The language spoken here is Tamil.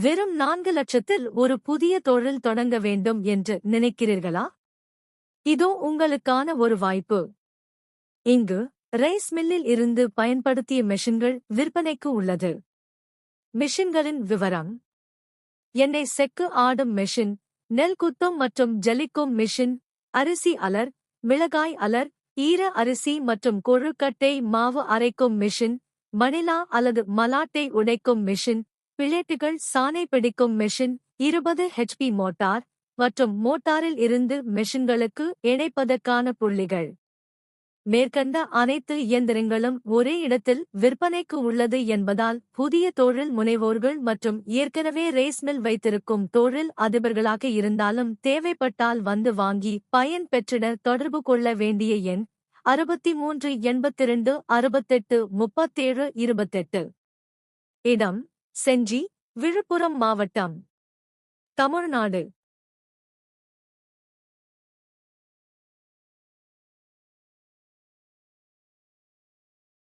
வெறும் 4 லட்சத்தில் ஒரு புதிய தொழில் தொடங்க வேண்டும் என்று நினைக்கிறீர்களா? இதோ உங்களுக்கான ஒரு வாய்ப்பு. இங்கு ரைஸ் மில்லில் இருந்து பயன்படுத்திய மெஷின்கள் விற்பனைக்கு உள்ளது. மெஷின்களின் விவரம்: எண்ணெய் செக்கு ஆடும் மெஷின், நெல் குத்தும் மற்றும் ஜலிக்கும் மெஷின், அரிசி அலர், மிளகாய் அலர், ஈர அரிசி மற்றும் கொழுக்கட்டை மாவு அரைக்கும் மெஷின், மணிலா அல்லது மலாட்டை உடைக்கும் மெஷின், பிளேட்டுகள் சாணை பிடிக்கும் மெஷின், 20 ஹெச்பி மோட்டார் மற்றும் மோட்டாரில் இருந்து மெஷின்களுக்கு இணைப்பதற்கான புள்ளிகள். மேற்கண்ட அனைத்து இயந்திரங்களும் ஒரே இடத்தில் விற்பனைக்கு உள்ளது என்பதால் புதிய தொழில் முனைவோர்கள் மற்றும் ஏற்கனவே ரைஸ் மில் வைத்திருக்கும் தொழில் அதிபர்களாக இருந்தாலும் தேவைப்பட்டால் வந்து வாங்கி பயன் பெற்றிட தொடர்பு கொள்ள வேண்டிய எண் 63 82 68 37 28. இடம்: செஞ்சி, விழுப்புரம் மாவட்டம், தமிழ்நாடு.